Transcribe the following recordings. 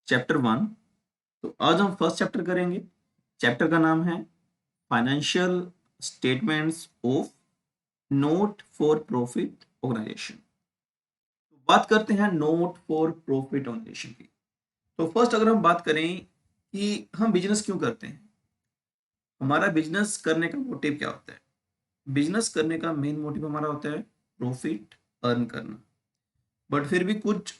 Chapter 1। तो आज हम फर्स्ट चैप्टर करेंगे। चैप्टर का नाम है financial statements of not for profit organisation. तो बात करते हैं नोट फॉर प्रॉफिट ऑर्गेनाइजेशन की। तो फर्स्ट अगर हम बात करें कि हम बिजनेस क्यों करते हैं, हमारा बिजनेस करने का मोटिव क्या होता है। बिजनेस करने का मेन मोटिव हमारा होता है प्रॉफिट अर्न करना। बट फिर भी कुछ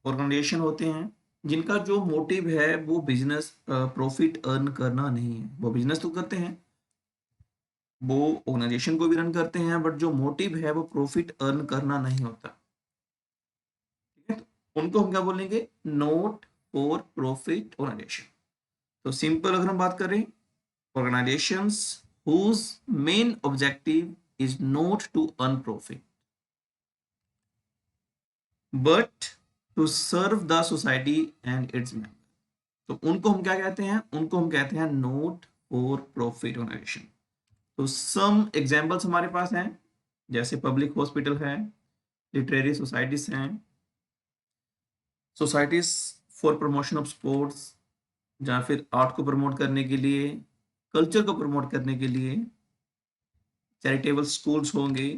ऑर्गेनाइजेशन होते हैं जिनका जो मोटिव है वो बिजनेस प्रॉफिट अर्न करना नहीं है। वो बिजनेस तो करते हैं, वो ऑर्गेनाइजेशन को भी रन करते हैं, बट जो मोटिव है वो प्रॉफिट अर्न करना नहीं होता। ठीक है, तो उनको हम क्या बोलेंगे, नोट फॉर प्रॉफिट ऑर्गेनाइजेशन। तो सिंपल अगर हम बात करें, organisations whose main objective is not to earn profit but to serve the society and its member. तो उनको हम क्या कहते हैं, उनको हम कहते हैं नोट फॉर प्रॉफिट ऑर्गेनाइजेशन। तो सम एग्जांपल्स हमारे पास हैं, जैसे पब्लिक हॉस्पिटल है, लिटरेरी सोसाइटीज हैं, societies for promotion of sports, या फिर आर्ट को प्रमोट करने के लिए, कल्चर को प्रमोट करने के लिए, चैरिटेबल स्कूल्स होंगे,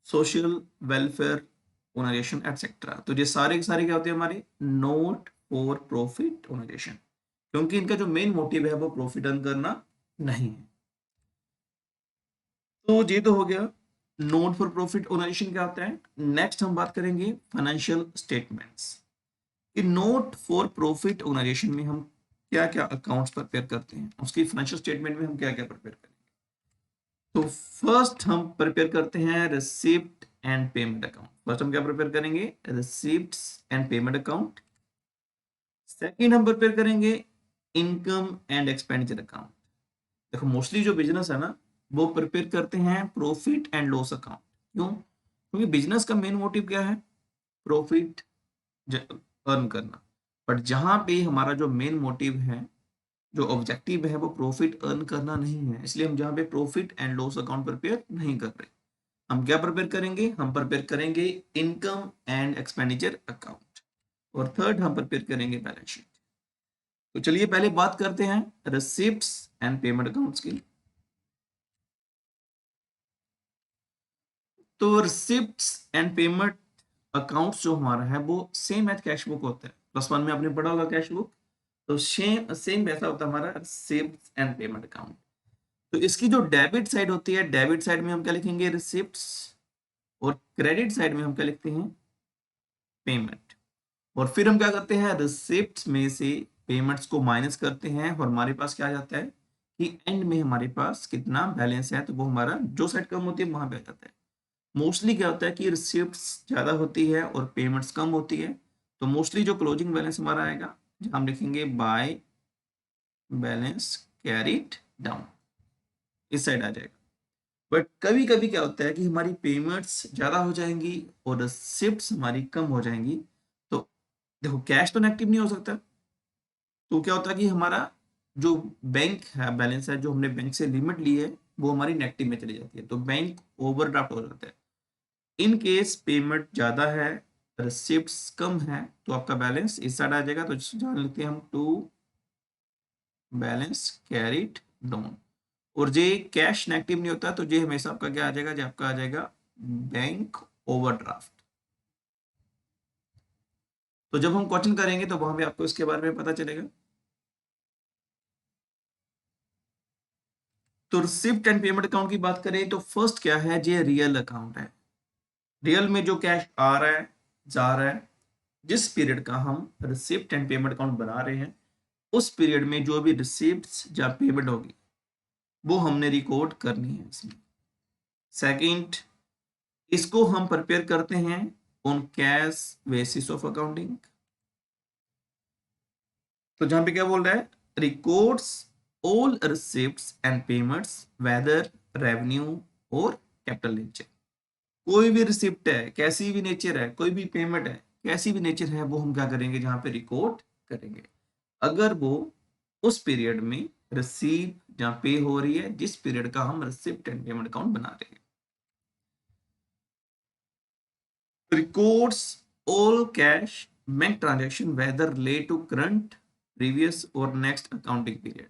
सोशल वेलफेयर ऑर्गेनाइजेशन एटसेट्रा। तो ये सारे के सारे क्या होते हैं, हमारे नोट फॉर प्रॉफिट ऑर्गेनाइजेशन, क्योंकि इनका जो मेन मोटिव है वो प्रॉफिट अर्न करना नहीं है। तो ये तो हो गया नोट फॉर प्रॉफिट ऑर्गेनाइजेशन क्या होता है। नेक्स्ट हम बात करेंगे फाइनेंशियल स्टेटमेंट्स कि नोट फॉर प्रॉफिट ऑर्गेनाइजेशन में हम क्या क्या अकाउंट्स प्रिपेयर करते हैं, उसकी फाइनेंशियल स्टेटमेंट में हम क्या क्या प्रिपेयर करेंगे। तो फर्स्ट हम प्रिपेयर करते हैं receipt and payment account. First हम क्या प्रिपेयर करेंगे, receipts and payment account. Second हम प्रिपेयर करेंगे इनकम एंड एक्सपेंडिचर अकाउंट। देखो मोस्टली जो बिजनेस है ना, वो प्रिपेयर करते हैं प्रॉफिट एंड लॉस अकाउंट। क्यों, क्योंकि बिजनेस का मेन मोटिव क्या है, प्रॉफिट अर्न करना। बट जहां पे हमारा जो मेन मोटिव है, जो ऑब्जेक्टिव है, वो प्रॉफिट अर्न करना नहीं है, इसलिए हम जहाँ पे profit and loss account prepare नहीं कर रहे। हम क्या प्रिपेयर करेंगे, हम प्रिपेयर करेंगे इनकम एंड एक्सपेंडिचर अकाउंट। और थर्ड हम प्रिपेयर करेंगे बैलेंस शीट। तो चलिए पहले बात करते हैं रिसिप्ट्स एंड पेमेंट अकाउंट्स की। तो रिसिप्ट्स एंड पेमेंट अकाउंट्स जो हमारा है वो सेम एज कैश बुक होता है। प्लस वन में आपने पढ़ा होगा कैश बुक, तो सेम सेम वैसा होता है हमारा रिसिप्ट्स एंड पेमेंट अकाउंट। तो इसकी जो डेबिट साइड होती है, डेबिट साइड में हम क्या लिखेंगे, रिसिप्ट्स, और क्रेडिट साइड में हम क्या लिखते हैं, पेमेंट। और फिर हम क्या करते हैं, रिसिप्ट्स में से पेमेंट्स को माइनस करते हैं और हमारे पास क्या आ जाता है कि एंड में हमारे पास कितना बैलेंस है, तो वो हमारा जो साइड कम होती है वहां पे आ जाता है। मोस्टली क्या होता है कि रिसिप्ट्स ज्यादा होती है और पेमेंट्स कम होती है, तो मोस्टली जो क्लोजिंग बैलेंस हमारा आएगा, जहां हम लिखेंगे बाय बैलेंस कैरिड डाउन, इस साइड आ जाएगा। बट कभी कभी क्या होता है कि हमारी पेमेंट्स ज्यादा हो जाएंगी और रिसिप्ट्स हमारी कम हो जाएंगी। तो देखो कैश तो नेगेटिव नहीं हो सकता, तो क्या होता है कि हमारा जो बैंक है बैलेंस है, जो हमने बैंक से लिमिट ली है, वो हमारी नेगेटिव में चली जाती है, तो बैंक ओवरड्राफ्ट हो जाता है। इन केस पेमेंट ज्यादा है, रिसिप्ट्स कम है, तो आपका बैलेंस इस साइड आ जाएगा। तो जान लेते हैं हम टू बैलेंस कैरिड डाउन। और जे कैश नेगेटिव नहीं होता, तो जे हमेशा आपका क्या आ जाएगा, जो आपका आ जाएगा बैंक ओवरड्राफ्ट। तो जब हम क्वेश्चन करेंगे तो वहां पे आपको इसके बारे में पता चलेगा। तो रिसिप्ट एंड पेमेंट अकाउंट की बात करें तो फर्स्ट क्या है, जे रियल अकाउंट है। रियल में जो कैश आ रहा है, जा रहा है, जिस पीरियड का हम रिसिप्ट एंड पेमेंट अकाउंट बना रहे हैं, उस पीरियड में जो भी रिसिप्ट्स या पेमेंट होगी वो हमने रिकॉर्ड करनी है इसमें। सेकंड, इसको हम प्रिपेयर करते हैं on cash basis of accounting. तो जहां पे क्या बोल रहा है, records all receipts and payments whether revenue और कैपिटल नेचर। कोई भी रिसिप्ट है, कैसी भी नेचर है, कोई भी पेमेंट है, कैसी भी नेचर है, वो हम क्या करेंगे, जहां पे रिकॉर्ड करेंगे, अगर वो उस पीरियड में रिसीव जहां पे हो रही है, जिस पीरियड का हम रिसिप्ट एंड पेमेंट अकाउंट बना रहे हैं। Records all cash bank transaction whether relate to current, previous और नेक्स्ट अकाउंटिंग पीरियड।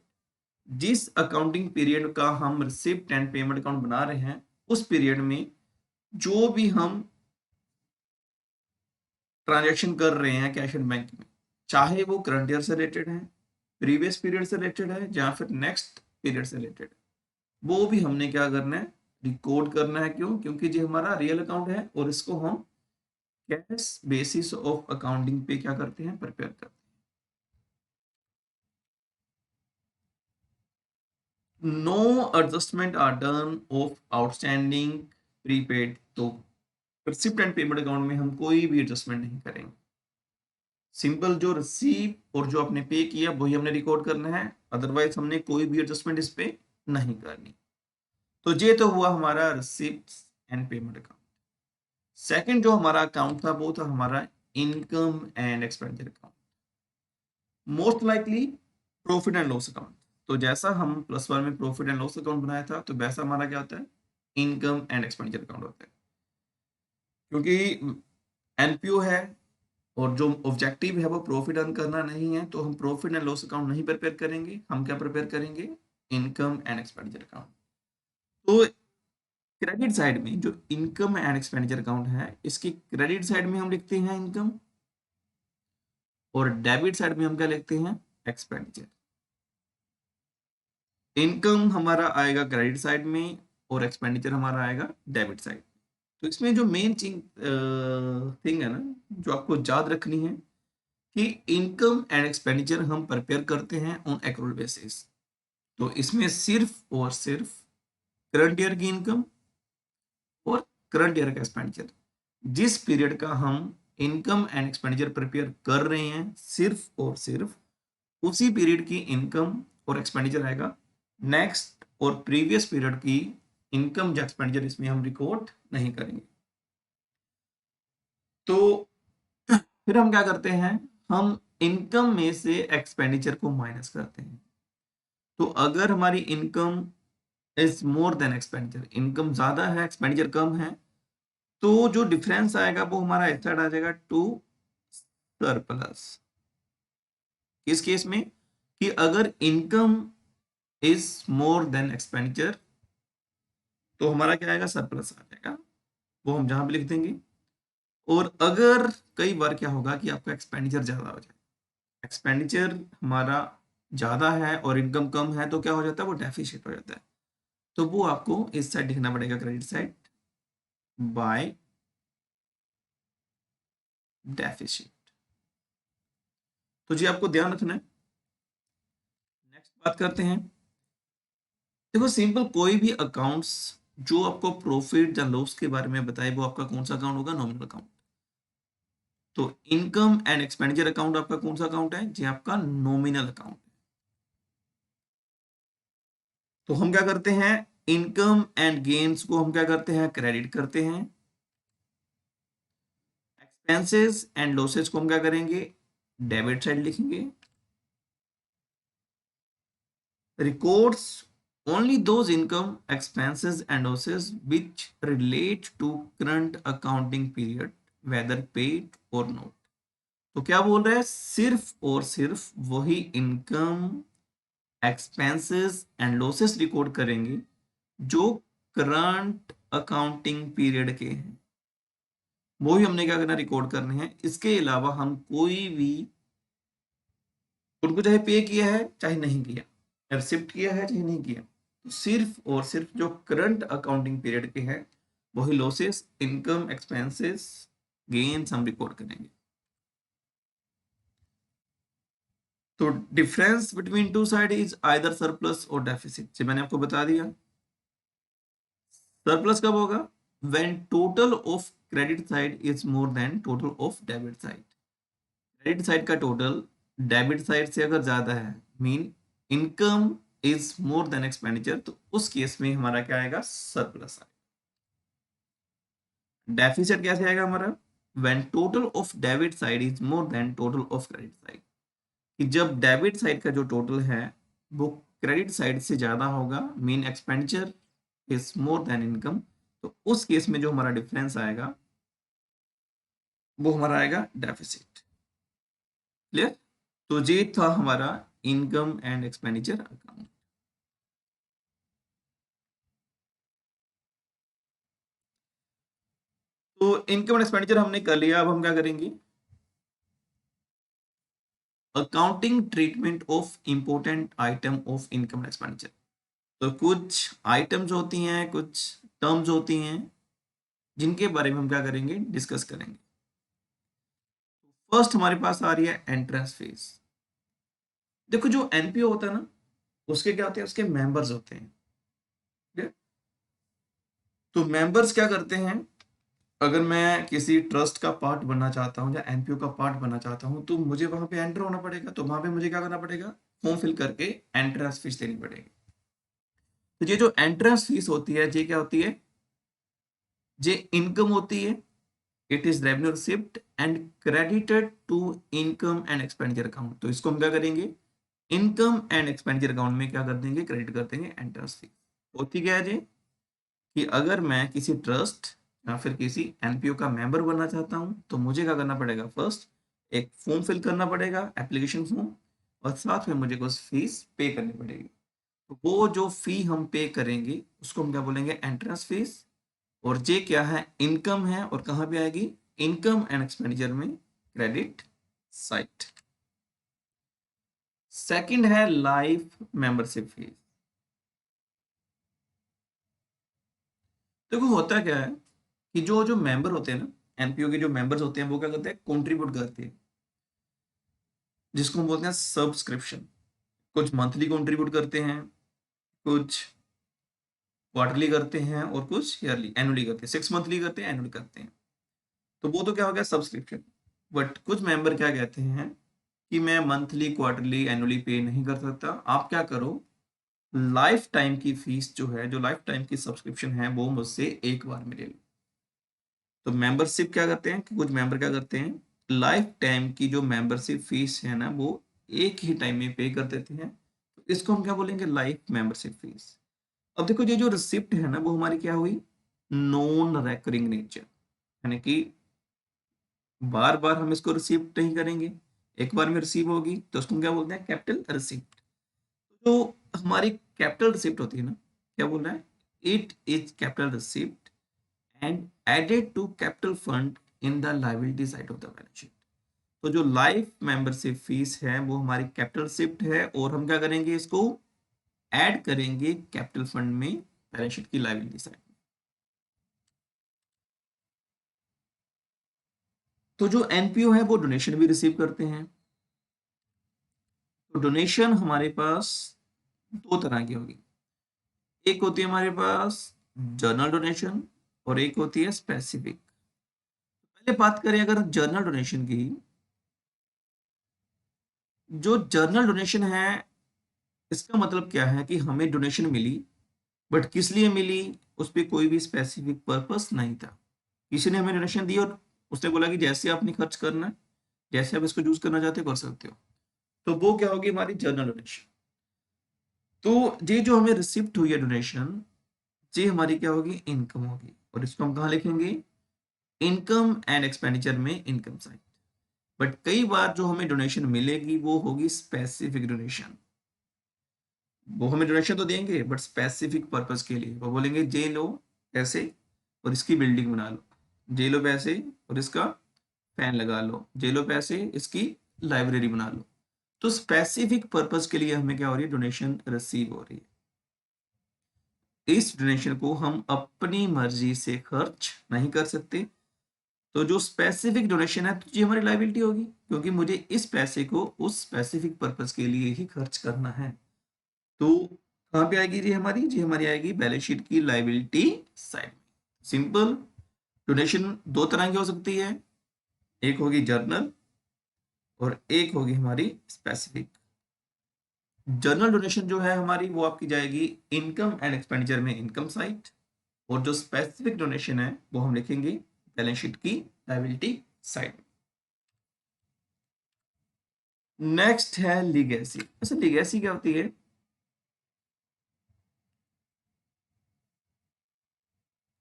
जिस अकाउंटिंग पीरियड का हम रिसिप्ट एंड पेमेंट अकाउंट बना रहे हैं, उस पीरियड में जो भी हम ट्रांजैक्शन कर रहे हैं कैश एंड बैंक में, चाहे वो करंट ईयर से रिलेटेड है, प्रीवियस पीरियड से रिलेटेड है या फिर नेक्स्ट पीरियड से रिलेटेड, वो भी हमने क्या करना है, रिकॉर्ड करना है। क्यों? क्योंकि ये हमारा रियल अकाउंट है और इसको हम कैश बेसिस ऑफ अकाउंटिंग पे क्या करते हैं, प्रिपेयर करते हैं। No adjustment are done of outstanding prepaid. तो रिसिप्ट एंड पेमेंट अकाउंट में हम कोई भी एडजस्टमेंट नहीं करेंगे। सिंपल जो रिसीव और जो आपने पे किया वही हमने रिकॉर्ड करना है, अदरवाइज हमने कोई भी एडजस्टमेंट इस पे नहीं करनी। तो ये तो हुआ हमारा receipt and payment account. Second जो हमारा अकाउंट था वो था हमारा income and expenditure account, most likely profit and loss account. तो जैसा हम प्लस वन में प्रॉफिट एंड लॉस अकाउंट बनाया था, तो वैसा हमारा क्या होता है, इनकम एंड एक्सपेंडिचर अकाउंट होता है। क्योंकि एनपीओ है और जो ऑब्जेक्टिव है वो प्रॉफिट अर्न करना नहीं है, तो हम प्रॉफिट एंड लॉस अकाउंट नहीं प्रिपेयर करेंगे, हम क्या प्रिपेयर करेंगे, इनकम एंड एक्सपेंडिचर अकाउंट। तो क्रेडिट साइड में जो इनकम एंड एक्सपेंडिचर अकाउंट है, इसकी क्रेडिट साइड में हम लिखते हैं इनकम और डेबिट साइड में हम क्या लिखते हैं, एक्सपेंडिचर। इनकम हमारा आएगा क्रेडिट साइड में और एक्सपेंडिचर हमारा आएगा डेबिट साइड। तो इसमें जो मेन थिंग है ना, जो आपको याद रखनी है कि इनकम एंड एक्सपेंडिचर हम प्रिपेयर करते हैं ऑन एक्रूअल बेसिस। तो इसमें सिर्फ और सिर्फ करंट ईयर की इनकम और करंट ईयर का एक्सपेंडिचर, जिस पीरियड का हम इनकम एंड एक्सपेंडिचर प्रिपेयर कर रहे हैं, सिर्फ और सिर्फ उसी पीरियड की इनकम और एक्सपेंडिचर आएगा। नेक्स्ट और प्रीवियस पीरियड की इनकम या एक्सपेंडिचर इसमें हम रिकॉर्ड नहीं करेंगे। तो फिर हम क्या करते हैं, हम इनकम में से एक्सपेंडिचर को माइनस करते हैं। तो अगर हमारी income is more than expenditure, income ज्यादा है एक्सपेंडिचर कम है, तो जो डिफरेंस आएगा वो हमारा इस साइड आ जाएगा टू सरप्लस। किस केस में, कि अगर income is more than expenditure तो हमारा क्या आएगा, सरप्लस आ जाएगा, वो हम जहां भी लिख देंगे। और अगर कई बार क्या होगा कि आपका एक्सपेंडिचर ज्यादा हो जाए, एक्सपेंडिचर हमारा ज्यादा है और इनकम कम है, तो क्या हो जाता है, वो डेफिसिट हो जाता है। तो वो आपको इस साइड लिखना पड़ेगा, क्रेडिट साइड बाय डेफिसिट। तो जी आपको ध्यान रखना है। नेक्स्ट बात करते हैं। देखो सिंपल, कोई भी अकाउंट्स जो आपको प्रॉफिट या लॉस के बारे में बताए, वो आपका कौन सा अकाउंट होगा, नॉमिनल अकाउंट। तो इनकम एंड एक्सपेंडिचर अकाउंट आपका कौन सा अकाउंट है, जी आपका नॉमिनल अकाउंट। तो हम क्या करते हैं, इनकम एंड गेन्स को हम क्या करते हैं, क्रेडिट करते हैं। एक्सपेंसेस एंड लॉसेस को हम क्या करेंगे, डेबिट साइड लिखेंगे। Records only those income, expenses and losses which relate to current accounting period whether paid or not। तो क्या बोल रहा है, सिर्फ और सिर्फ वही income, expenses and losses record करेंगे जो करंट अकाउंटिंग पीरियड के हैं, वो ही हमने क्या करना, रिकॉर्ड करने हैं। इसके अलावा हम कोई भी उनको चाहे पे किया है चाहे नहीं किया, रिसिप्ट किया है चाहे नहीं किया, तो सिर्फ और सिर्फ जो करंट अकाउंटिंग पीरियड के हैं वही लॉसेस, इनकम, एक्सपेंसेस, गेन्स हम रिकॉर्ड करेंगे। तो difference between two side is either surplus और डेफिसिट, से मैंने आपको बता दिया। सरप्लस कब होगा, when total of credit side is more than total of debit side. Credit side का टोटल डेबिट साइड से अगर ज्यादा है, mean income is more than expenditure, तो उस केस में हमारा क्या आएगा, सरप्लस आएगा। डेफिसिट कैसे आएगा हमारा, when total of debit side is more than total of credit side, कि जब डेबिट साइड का जो टोटल है वो क्रेडिट साइड से ज्यादा होगा, mean expenditure is more than income, तो उस केस में जो हमारा डिफरेंस आएगा वो हमारा आएगा डेफिसिट। क्लियर? तो ये था हमारा इनकम एंड एक्सपेंडिचर अकाउंट। तो इनकम एंड एक्सपेंडिचर हमने कर लिया, अब हम क्या करेंगे? Accounting treatment of important item of income and expenditure. तो कुछ आइटम्स होती हैं, कुछ टर्म्स होती हैं जिनके बारे में हम क्या करेंगे? डिस्कस करेंगे। फर्स्ट हमारे पास आ रही है एंट्रेंस फीस। देखो जो एनपीओ होता है ना, उसके क्या होते हैं? उसके मेंबर्स होते हैं, ठीक है? तो मेंबर्स क्या करते हैं? अगर मैं किसी ट्रस्ट का पार्ट बनना चाहता हूँ या एनपीओ का पार्ट बनना चाहता हूँ, तो मुझे वहां पे एंटर होना पड़ेगा। तो वहां पे मुझे क्या करना पड़ेगा? फॉर्म फिल करके एंट्रेंस फीस देनी पड़ेगी। तो ये जो एंट्रेंस फीस होती है, ये क्या होती है? ये इनकम होती है। It is revenue receipt and credited to income and expenditure account. तो इसको हम क्या करेंगे? इनकम एंड एक्सपेंडिचर अकाउंट में क्या कर देंगे? क्रेडिट कर देंगे एंट्रेंस फीस। होती क्या है जी? कि अगर मैं किसी ट्रस्ट या फिर किसी एनपीओ का मेंबर बनना चाहता हूं, तो मुझे क्या करना पड़ेगा? फर्स्ट एक फॉर्म फिल करना पड़ेगा, एप्लीकेशन फॉर्म, और साथ में मुझे कुछ फीस पे करनी पड़ेगी। तो वो जो फी हम पे करेंगे उसको हम क्या बोलेंगे? Entrance fees. और जे क्या है? इनकम है, और कहाँ पे आएगी? इनकम एंड एक्सपेंडिचर में, क्रेडिट साइट। सेकंड है लाइफ मेंबरशिप फीस। देखो होता क्या है कि जो जो मेंबर होते हैं ना, एनपीओ के जो मेंबर्स होते हैं, वो क्या करते हैं? कंट्रीब्यूट करते हैं, जिसको हम बोलते हैं सब्सक्रिप्शन। कुछ मंथली कंट्रीब्यूट करते हैं, कुछ क्वार्टरली करते हैं, और कुछ ईयरली एनुअली करते हैं। 6 मंथली करते हैं, एनुअली करते हैं। तो वो तो क्या हो गया? सब्सक्रिप्शन। बट कुछ मेंबर क्या कहते हैं कि मैं मंथली, क्वार्टरली, एनुअली पे नहीं कर सकता। आप क्या करो? लाइफ टाइम की फीस जो है, जो लाइफ टाइम की सब्सक्रिप्शन है, वो मुझसे एक बार में ले लो। तो मेंबरशिप क्या करते हैं कि कुछ मेंबर क्या करते हैं? लाइफ टाइम की जो मेंबरशिप फीस है ना, वो एक ही टाइम में पे कर देते हैं। तो इसको हम क्या बोलेंगे? Life membership fees. अब देखो ये जो रिसिप्ट है ना, वो हमारी क्या हुई? नॉन रेकरिंग नेचर, यानी कि बार बार हम इसको रिसीव नहीं करेंगे, एक बार में रिसीव होगी। तो उसको हम क्या बोलते हैं? Capital receipt. तो हमारी कैपिटल रिसिप्ट होती है ना, क्या बोल रहा है? It is capital receipt and added to capital fund in the liability side of the balance sheet. तो जो लाइफ मेंबरशिप फीस है, वो हमारी कैपिटल रिसिप्ट है, और हम क्या करेंगे? इसको ऐड करेंगे कैपिटल फंड में, बैलेंस शीट की लायबिलिटी साइड में। तो जो एनपीओ है, वो डोनेशन भी रिसीव करते हैं। तो डोनेशन हमारे पास दो तरह की होगी। एक होती है हमारे पास जर्नल डोनेशन, और एक होती है स्पेसिफिक। पहले बात करें अगर जर्नल डोनेशन की। जो जर्नल डोनेशन है, इसका मतलब क्या है कि हमें डोनेशन मिली, बट किस लिए मिली? उस पर कोई भी स्पेसिफिक पर्पस नहीं था। किसी ने हमें डोनेशन दी और उसने बोला कि जैसे आपने खर्च करना है, जैसे आप इसको यूज करना चाहते हो कर सकते हो। तो वो क्या होगी? हमारी जर्नल डोनेशन। तो ये जो हमें रिसिप्ट हुई है डोनेशन, ये हमारी क्या होगी? इनकम होगी। और इसको हम कहाँ लिखेंगे? इनकम एंड एक्सपेंडिचर में, इनकम साइड। बट कई बार जो हमें डोनेशन मिलेगी, वो होगी स्पेसिफिक डोनेशन। वो हमें डोनेशन तो देंगे, बट स्पेसिफिक पर्पस के लिए। वो बोलेंगे जे लो पैसे और इसकी बिल्डिंग बना लो, जे लो पैसे और इसका फैन लगा लो, जे लो पैसे इसकी लाइब्रेरी बना लो। तो स्पेसिफिक पर्पस के लिए हमें क्या हो रही है? डोनेशन रिसीव हो रही है। इस डोनेशन को हम अपनी मर्जी से खर्च नहीं कर सकते। तो जो स्पेसिफिक डोनेशन है, तो ये हमारी लाइबिलिटी होगी, क्योंकि मुझे इस पैसे को उस स्पेसिफिक पर्पस के लिए ही खर्च करना है। तो कहाँ पे आएगी जी हमारी? जी हमारी आएगी बैलेंस शीट की लाइबिलिटी साइड। सिंपल। डोनेशन दो तरह की हो सकती है, एक होगी जर्नल और एक होगी हमारी स्पेसिफिक। जर्नल डोनेशन जो है हमारी, वो आपकी जाएगी इनकम एंड एक्सपेंडिचर में, इनकम साइड। और जो स्पेसिफिक डोनेशन है, वो हम लिखेंगे बैलेंस शीट की लाइबिलिटी साइड। नेक्स्ट है लीगेसी। अच्छा, लीगेसी क्या होती है?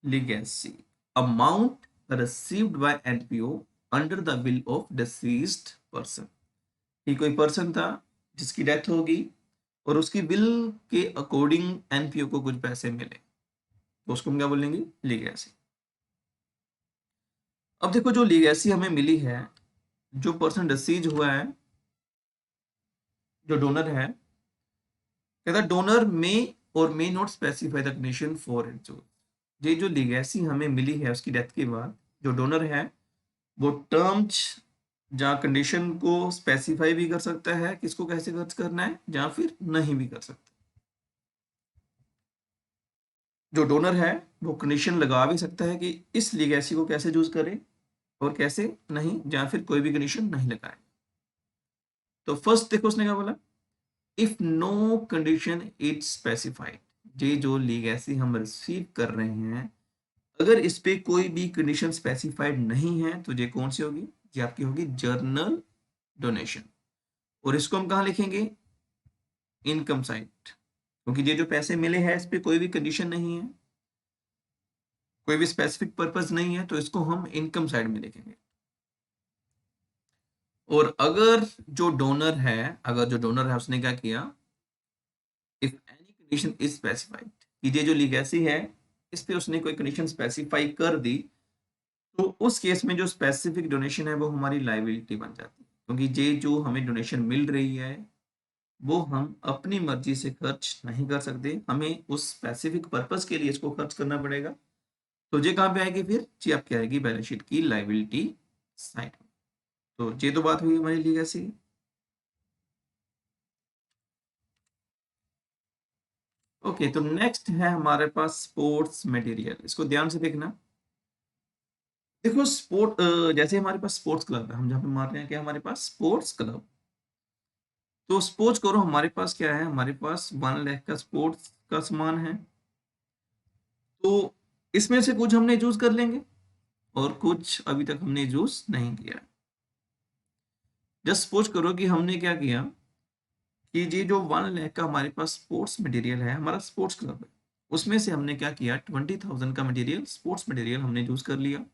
Legacy, amount received by NPO under the will of deceased person। कि कोई पर्सन था जिसकी डेथ होगी और उसकी विल के अकॉर्डिंग एनपीओ को कुछ पैसे मिले, तो उसको हम क्या बोलेंगे, लीगेसी। अब देखो जो लीगेसी हमें मिली है, जो पर्सन डिसीज हुआ है, जो डोनर है, कहता डोनर मे और may not specify the condition for it. जो जो लीगेसी हमें मिली है उसकी डेथ के बाद, जो डोनर है वो टर्म्स जहाँ कंडीशन को स्पेसिफाई भी कर सकता है किसको कैसे खर्च करना है, जहाँ फिर नहीं भी कर सकता। जो डोनर है वो कंडीशन लगा भी सकता है कि इस लीगेसी को कैसे यूज करे और कैसे नहीं, जहाँ फिर कोई भी कंडीशन नहीं लगाए। तो फर्स्ट देखो उसने क्या बोला, if no condition is specified. ये जो लीगेसी हम रिसीव कर रहे हैं, अगर इस पे कोई भी कंडीशन स्पेसिफाइड नहीं है तो ये कौन सी होगी, ये आपकी होगी जर्नल डोनेशन। और इसको हम कहाँ लिखेंगे, इनकम साइड, क्योंकि ये जो पैसे मिले हैं इस पे कोई भी कंडीशन नहीं है, कोई भी स्पेसिफिक पर्पस नहीं है, तो इसको हम इनकम साइड में लिखेंगे। और अगर जो डोनर है, उसने क्या किया, if any condition is specified, कि ये जो लीगेसी है इस पे उसने कोई कंडीशन स्पेसिफाई कर दी, तो उस केस में जो स्पेसिफिक डोनेशन है वो हमारी लायबिलिटी बन जाती है, क्योंकि ये जो हमें डोनेशन मिल रही है वो हम अपनी मर्जी से खर्च नहीं कर सकते, हमें उस स्पेसिफिक पर्पस के लिए इसको खर्च करना पड़ेगा। तो ये कहाँ पे आएगी, फिर ये आपकी आएगी बैलेंस शीट की लायबिलिटी साइड में। तो ये तो बात हुई हमारी लीगेसी। ओके, तो नेक्स्ट है हमारे पास स्पोर्ट्स मटेरियल। इसको ध्यान से देखना। देखो स्पोर्ट, जैसे हमारे पास स्पोर्ट्स क्लब है, हम जहाँ पे मार रहे हैं क्या, हमारे पास स्पोर्ट्स क्लब। तो सपोज करो हमारे पास क्या है, हमारे पास 1 लाख का स्पोर्ट्स का सामान है। तो इसमें से कुछ हमने यूज कर लेंगे और कुछ अभी तक हमने यूज नहीं किया। जस्ट सपोज करो कि हमने क्या किया कि ये जो 1 लाख का हमारे पास स्पोर्ट्स मटेरियल है, हमारा स्पोर्ट्स क्लब है, उसमें से हमने क्या किया, 20,000 का मटेरियल, स्पोर्ट्स मटेरियल हमने यूज कर लिया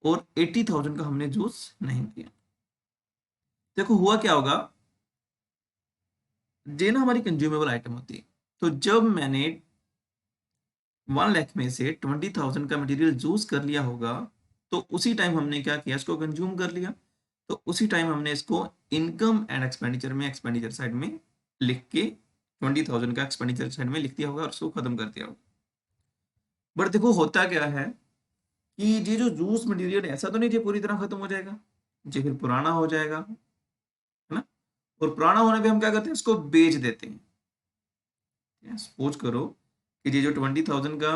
और 80,000 का हमने यूज नहीं किया। देखो हुआ क्या होगा, ये ना हमारी कंज्यूमेबल आइटम होती है। तो जब मैंने 1 लाख में से 20,000 का मटेरियल यूज कर लिया होगा, तो उसी टाइम हमने क्या किया, इसको कंज्यूम कर लिया। तो उसी टाइम हमने इसको इनकम एंड एक्सपेंडिचर में, एक्सपेंडिचर साइड में लिख के 20,000 का एक्सपेंडिचर साइड में लिख दिया होगा और उसको खत्म कर दिया होगा। बट देखो होता क्या है कि ये जो यूज मटेरियल ऐसा तो नहीं ये पूरी तरह खत्म हो जाएगा, ये फिर पुराना हो जाएगा, है ना। और पुराना होने पे हम क्या करते हैं, इसको बेच देते हैं। सपोज करो कि ये जो 20,000 का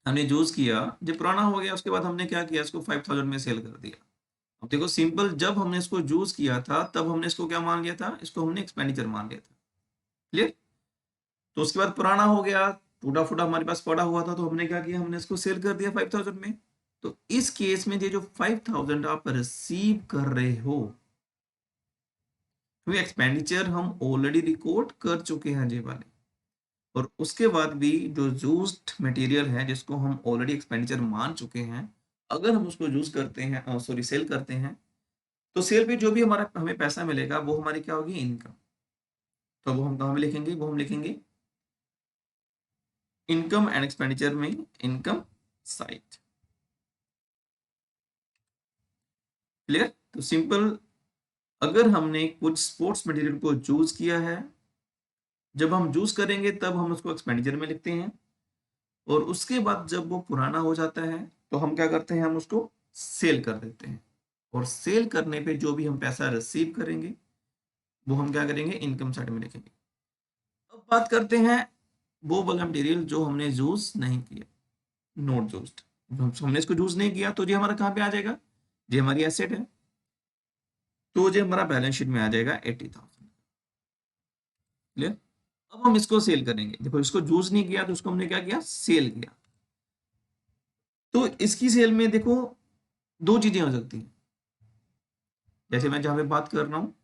हमने यूज किया, जो पुराना हो गया, उसके बाद हमने क्या किया, इसको 5,000 में सेल कर दिया। अब देखो सिंपल, जब हमने इसको यूज किया था तब हमने इसको क्या मान लिया था, इसको हमने एक्सपेंडिचर मान लिया था। क्लियर। तो उसके बाद पुराना हो गया, टूटा फूटा हमारे पास पड़ा हुआ था, तो हमने क्या किया, हमने इसको सेल कर दिया 5,000 में। तो इस केस में ये जो 5,000 आप रिसीव कर रहे हो, क्योंकि एक्सपेंडिचर हम ऑलरेडी रिकॉर्ड कर चुके हैं ये वाले, और उसके बाद भी जो यूज्ड मटेरियल है जिसको हम ऑलरेडी एक्सपेंडिचर मान चुके हैं, अगर हम उसको यूज करते हैं, सॉरी सेल करते हैं, तो सेल पे जो भी हमारा हमें पैसा मिलेगा वो हमारी क्या होगी, इनकम। तो वो हम कहाँ पे लिखेंगे, वो हम लिखेंगे इनकम एंड एक्सपेंडिचर में, इनकम साइड। क्लियर। तो सिंपल, अगर हमने कुछ स्पोर्ट्स मटेरियल को यूज किया है, जब हम यूज करेंगे तब हम उसको एक्सपेंडिचर में लिखते हैं, और उसके बाद जब वो पुराना हो जाता है तो हम क्या करते हैं, हम उसको सेल कर देते हैं। और सेल करने पे जो भी हम पैसा रिसीव करेंगे वो हम क्या करेंगे, इनकम साइड में लिखेंगे। अब बात करते हैं वो वाला मटेरियल जो हमने यूज नहीं किया, नॉट यूज्ड। हमने इसको यूज नहीं किया तो ये हमारा कहाँ पे आ जाएगा, ये हमारी एसेट है, तो ये हमारा बैलेंस शीट में आ जाएगा 80,000। क्लियर। अब हम इसको सेल करेंगे। देखो इसको यूज नहीं किया तो उसको हमने क्या किया, सेल किया। तो इसकी सेल में देखो दो चीजें हो सकती हैं। जैसे मैं जहां पे बात कर रहा हूँ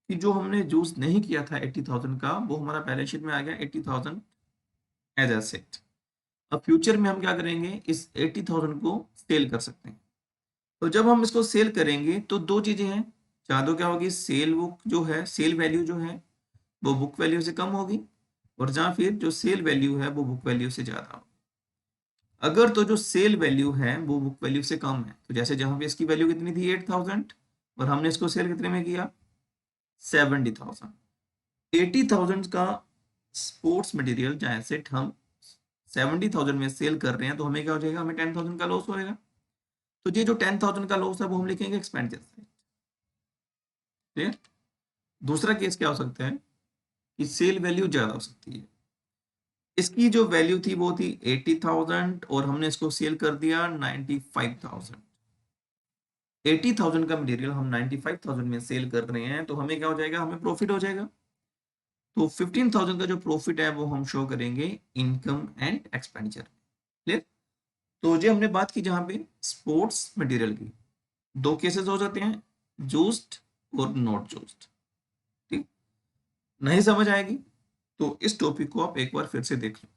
कि जो हमने यूज नहीं किया था 80,000 का, वो हमारा बैलेंस शीट में आ गया 80,000 एज एसेट। अब फ्यूचर में हम क्या करेंगे, इस 80,000 को सेल कर सकते हैं। तो जब हम इसको सेल करेंगे तो दो चीजें हैं, चाहे तो क्या होगी, सेल बुक जो है, सेल वैल्यू जो है वो बुक वैल्यू से कम होगी, और जहां फिर जो सेल वैल्यू है वो बुक वैल्यू से ज्यादा होगी। अगर तो जो सेल वैल्यू है वो बुक वैल्यू से कम है, तो जैसे जहां पे इसकी वैल्यू कितनी थी 8,000 और हमने इसको सेल कितने में किया 70,000, 80,000 का स्पोर्ट्स मटेरियल जहाँ से हम 70,000 में सेल कर रहे हैं, तो हमें क्या हो जाएगा, हमें 10,000 का लॉस होएगा। तो ये जो 10,000 का लॉस है वो हम लिखेंगे एक्सपेंडिचर से। ठीक है। दूसरा केस क्या हो सकता है कि सेल वैल्यू ज्यादा हो सकती है, इसकी जो वैल्यू थी वो थी 80,000 और हमने इसको सेल कर दिया 95,000। 80,000 का मटेरियल हम 95,000 में सेल कर रहे हैं, तो हमें क्या हो जाएगा, हमें प्रॉफिट हो जाएगा। तो 15,000 का जो प्रॉफिट है वो हम शो करेंगे इनकम एंड एक्सपेंडिचर। क्लियर। तो ये हमने बात की जहां पे स्पोर्ट्स मटेरियल की, दो केसेस हो जाते हैं, जूस्ड और नॉट जूस्ड। ठीक। नहीं समझ आएगी तो इस टॉपिक को आप एक बार फिर से देख लो।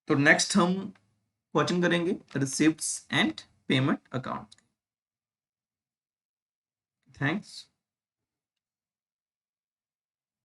तो नेक्स्ट हम क्वेश्चन करेंगे receipts and payment account. Thanks.